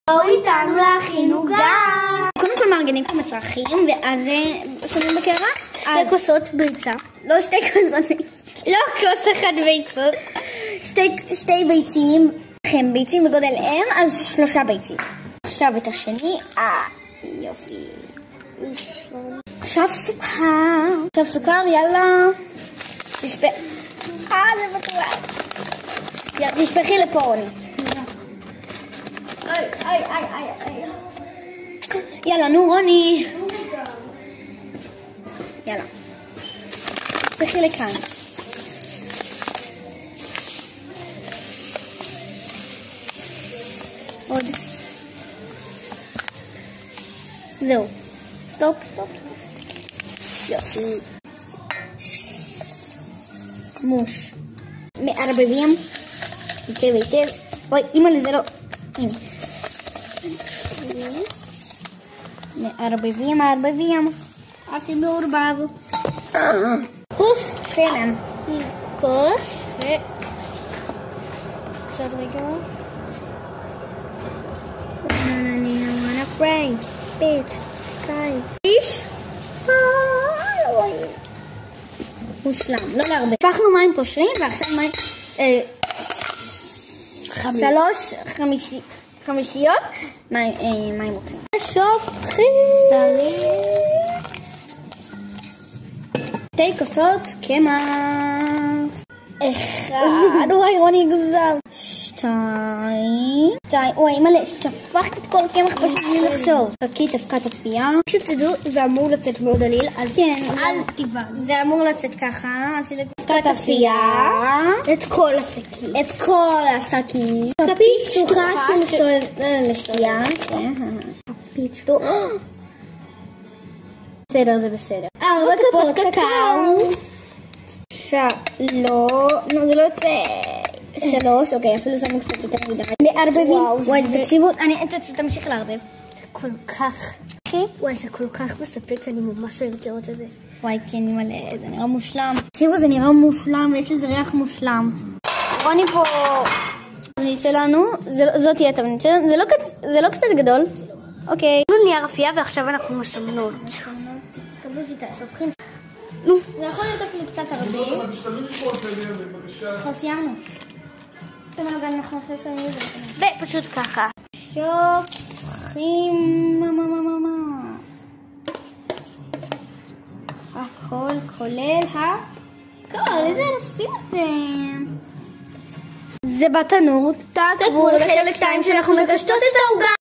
בואו איתנו להכין עוגה. קודם כל מארגנים את המצרכים, ואז שמים בקערה 2 כוסות ביצה. לא 2 כוסות ביצה. לא כוס אחד ביצות. 2 ביצים, לכם ביצים בגודל M, אז 3 ביצים. עכשיו את השני, יופי. עכשיו סוכר, יאללה. זה בטוח. תשפכי לפה רוני. יאללה, נו רוני. יאללה. תשפכי לכאן. עוד. זהו. סטופ. יופי. מוש. מערבבים. היטב. אוי, אמא לזה לא. הנה. מערבבים. אתי מעורבב. כוס שמן. כוס. קצת רגע. אני wanna fry. bit. פיש. מושלם. לא להרבה. הפכנו מים פושרים ועכשיו מים 3 חמישיות מים מוצאים. שופכים. 2 כוסות קמח. 1. וואי רוני גזר. 2. וואי מלא, שפכת את כל הקמח פשוט בלי לחשוב. חכי אבקת אפייה. כשתדעו זה אמור לצאת מאוד עליל, אז כן, אל תיבד. זה אמור לצאת ככה. אבקת אפייה. את כל השקית. כפית שטוחה של לשתייה. כפית שטוחה. בסדר, זה בסדר. 4 כפות קקאו. 3. נו, זה לא יוצא. 3, אוקיי, אפילו שמו קצת יותר מדי. מערבבים. וואי, תקשיבו, אני תמשיך לערבב. זה כל כך... וואי, זה כל כך מספק, אני ממש אוהבת לראות את זה. וואי, כן, מלא, זה נראה מושלם. תקשיבו, זה נראה מושלם, ויש לזה ריח מושלם. רוני פה... התבנית שלנו, זאת תהיה התבנית שלנו, זה לא קצת גדול. אוקיי. אנחנו נהיה רפייה ועכשיו אנחנו משמנות. קבלו שיטה, שופכים. נו, זה יכול להיות אפילו קצת הרבה. כבר סיימנו. אנחנו עכשיו שמים את זה. ופשוט ככה. שופכים. הכל כולל איזה אלפים אתם. זה בתנור. תעקבו לחלק 2 שאנחנו מגשטות את העוגה.